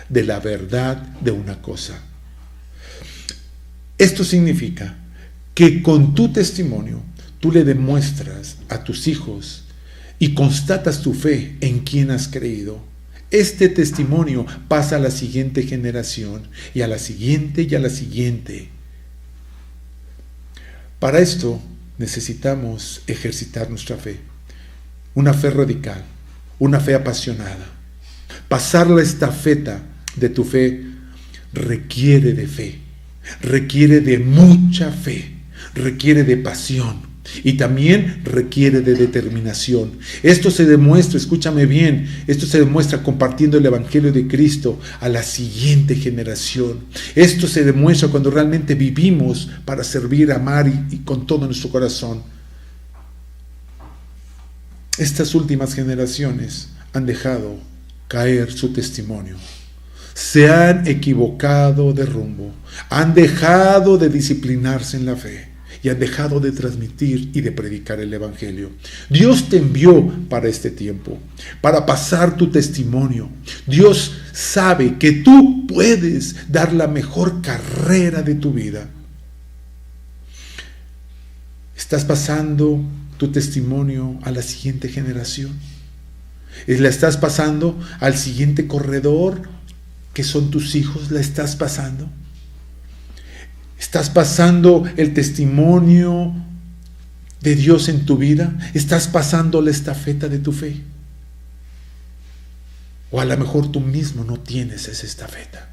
de la verdad de una cosa. Esto significa que con tu testimonio tú le demuestras a tus hijos y constatas tu fe en quien has creído. Este testimonio pasa a la siguiente generación y a la siguiente y a la siguiente. Para esto necesitamos ejercitar nuestra fe, una fe radical, una fe apasionada. Pasar la estafeta de tu fe requiere de fe. Requiere de mucha fe, requiere de pasión y también requiere de determinación. Esto se demuestra, escúchame bien, esto se demuestra compartiendo el Evangelio de Cristo a la siguiente generación. Esto se demuestra cuando realmente vivimos para servir, amar y con todo nuestro corazón. Estas últimas generaciones han dejado caer su testimonio. Se han equivocado de rumbo, han dejado de disciplinarse en la fe y han dejado de transmitir y de predicar el Evangelio. Dios te envió para este tiempo, para pasar tu testimonio. Dios sabe que tú puedes dar la mejor carrera de tu vida. ¿Estás pasando tu testimonio a la siguiente generación? ¿La estás pasando al siguiente corredor? ¿Que son tus hijos? ¿La estás pasando? ¿Estás pasando el testimonio de Dios en tu vida? ¿Estás pasando la estafeta de tu fe? O a lo mejor tú mismo no tienes esa estafeta.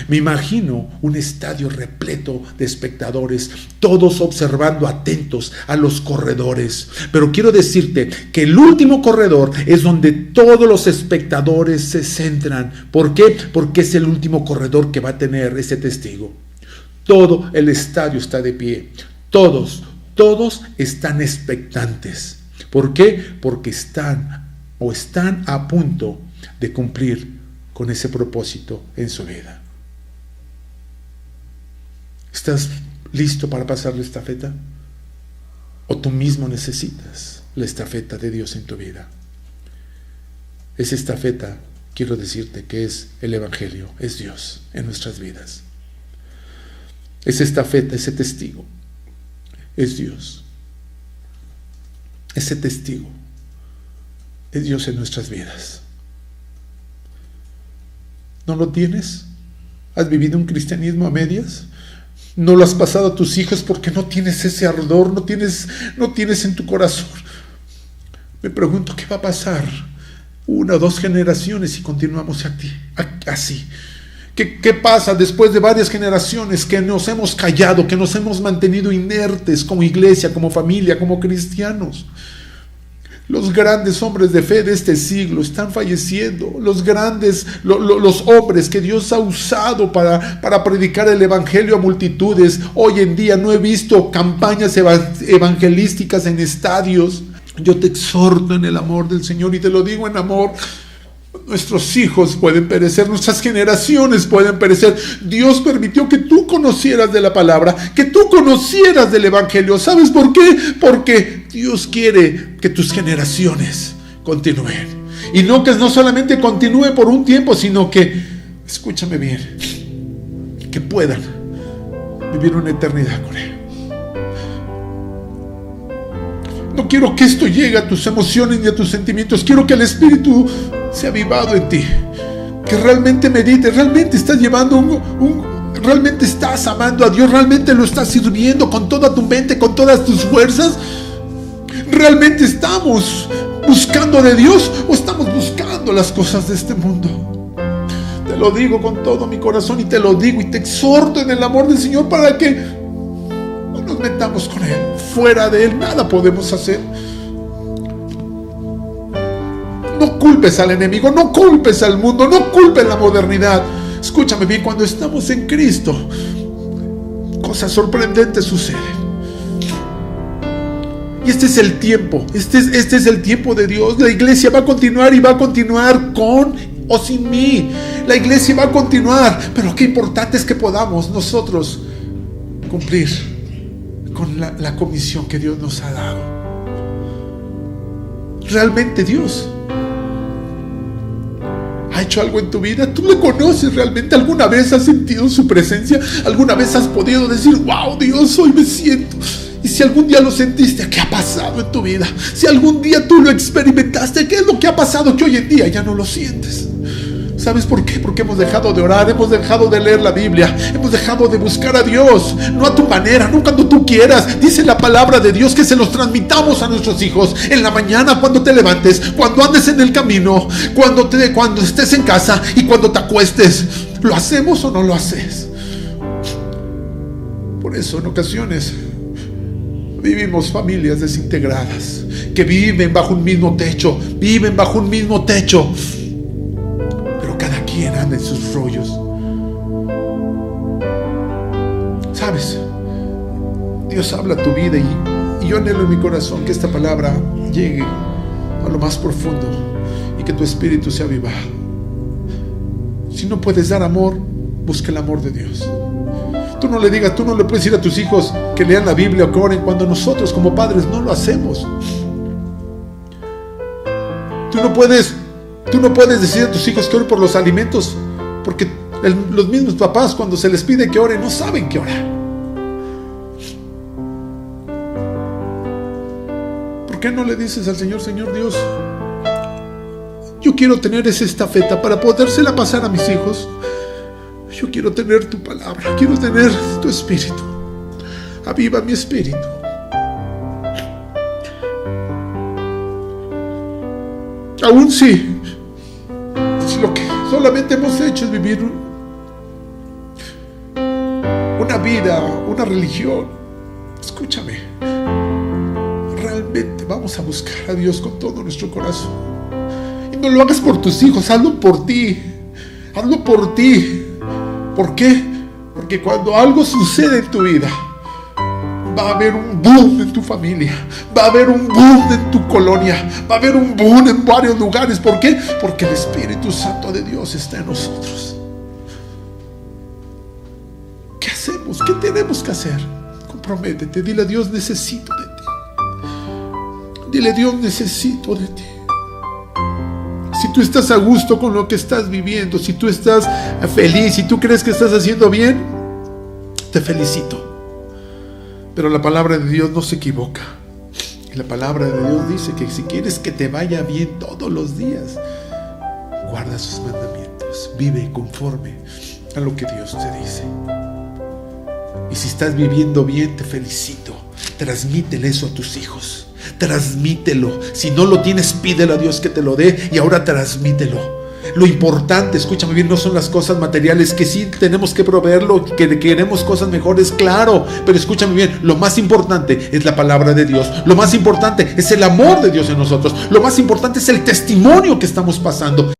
Me imagino un estadio repleto de espectadores, todos observando atentos a los corredores. Pero quiero decirte que el último corredor es donde todos los espectadores se centran. ¿Por qué? Porque es el último corredor que va a tener ese testigo. Todo el estadio está de pie. Todos están expectantes. ¿Por qué? Porque están a punto de cumplir con ese propósito en su vida. ¿Estás listo para pasar la estafeta? ¿O tú mismo necesitas la estafeta de Dios en tu vida? Esa estafeta, quiero decirte que es el Evangelio, es Dios en nuestras vidas. Esa estafeta, ese testigo, es Dios. Ese testigo es Dios en nuestras vidas. ¿No lo tienes? ¿Has vivido un cristianismo a medias? ¿No lo has pasado a tus hijos porque no tienes ese ardor, no tienes en tu corazón? Me pregunto, ¿qué va a pasar? 1 o 2 generaciones y continuamos así. ¿Qué pasa después de varias generaciones que nos hemos callado, que nos hemos mantenido inertes como iglesia, como familia, como cristianos? Los grandes hombres de fe de este siglo están falleciendo. Los hombres que Dios ha usado para predicar el Evangelio a multitudes. Hoy en día no he visto campañas evangelísticas en estadios. Yo te exhorto en el amor del Señor y te lo digo en amor. Nuestros hijos pueden perecer, nuestras generaciones pueden perecer. Dios permitió que tú conocieras de la palabra, que tú conocieras del evangelio. ¿Sabes por qué? Porque Dios quiere que tus generaciones continúen. Y no que no solamente continúe por un tiempo, sino que, escúchame bien, que puedan vivir una eternidad con Él. No quiero que esto llegue a tus emociones ni a tus sentimientos. Quiero que el Espíritu sea avivado en ti. Que realmente medites, realmente estás llevando realmente estás amando a Dios, realmente lo estás sirviendo con toda tu mente, con todas tus fuerzas. ¿Realmente estamos buscando de Dios o estamos buscando las cosas de este mundo? Te lo digo con todo mi corazón y te lo digo y te exhorto en el amor del Señor para que no nos metamos con Él. Fuera de Él nada podemos hacer. No culpes al enemigo, no culpes al mundo, no culpes la modernidad. Escúchame bien, cuando estamos en Cristo, cosas sorprendentes suceden. Y este es el tiempo, este es el tiempo de Dios. La iglesia va a continuar y va a continuar con o sin mí. La iglesia va a continuar, pero qué importante es que podamos nosotros cumplir con la comisión que Dios nos ha dado. Realmente Dios ha hecho algo en tu vida. ¿Tú le conoces realmente? ¿Alguna vez has sentido su presencia? ¿Alguna vez has podido decir, wow, Dios, hoy me siento? Y si algún día lo sentiste, ¿qué ha pasado en tu vida? Si algún día tú lo experimentaste, ¿qué es lo que ha pasado que hoy en día ya no lo sientes? ¿Sabes por qué? Porque hemos dejado de orar, hemos dejado de leer la Biblia, hemos dejado de buscar a Dios, no a tu manera, no cuando tú quieras. Dice la palabra de Dios que se los transmitamos a nuestros hijos en la mañana, cuando te levantes, cuando andes en el camino, cuando estés en casa y cuando te acuestes. ¿Lo hacemos o no lo haces? Por eso en ocasiones vivimos familias desintegradas, que viven bajo un mismo techo, pero cada quien anda en sus rollos. ¿Sabes? Dios habla a tu vida y yo anhelo en mi corazón que esta palabra llegue a lo más profundo y que tu espíritu sea avivado. Si no puedes dar amor, busca el amor de Dios. Tú no le puedes decir a tus hijos que lean la Biblia o que oren cuando nosotros como padres no lo hacemos. Tú no puedes decir a tus hijos que oren por los alimentos, porque los mismos papás cuando se les pide que oren no saben qué orar. ¿Por qué no le dices al Señor, Señor Dios, yo quiero tener esa estafeta para podérsela pasar a mis hijos? Yo quiero tener tu palabra, quiero tener tu espíritu. Aviva mi espíritu. Aún si lo que solamente hemos hecho es vivir una vida, una religión, escúchame, realmente vamos a buscar a Dios con todo nuestro corazón. Y no lo hagas por tus hijos, hazlo por ti. Hazlo por ti. ¿Por qué? Porque cuando algo sucede en tu vida, va a haber un boom en tu familia, va a haber un boom en tu colonia, va a haber un boom en varios lugares. ¿Por qué? Porque el Espíritu Santo de Dios está en nosotros. ¿Qué hacemos? ¿Qué tenemos que hacer? Comprométete, dile a Dios, necesito de ti. Dile, Dios, necesito de ti. Si tú estás a gusto con lo que estás viviendo, si tú estás feliz, si tú crees que estás haciendo bien, te felicito. Pero la palabra de Dios no se equivoca. Y la palabra de Dios dice que si quieres que te vaya bien todos los días, guarda sus mandamientos, vive conforme a lo que Dios te dice. Y si estás viviendo bien, te felicito. Transmítele eso a tus hijos. Transmítelo. Si no lo tienes, pídele a Dios que te lo dé y ahora transmítelo. Lo importante, escúchame bien, no son las cosas materiales, que sí tenemos que proveerlo, que queremos cosas mejores, claro, pero escúchame bien, lo más importante es la palabra de Dios, lo más importante es el amor de Dios en nosotros, lo más importante es el testimonio que estamos pasando.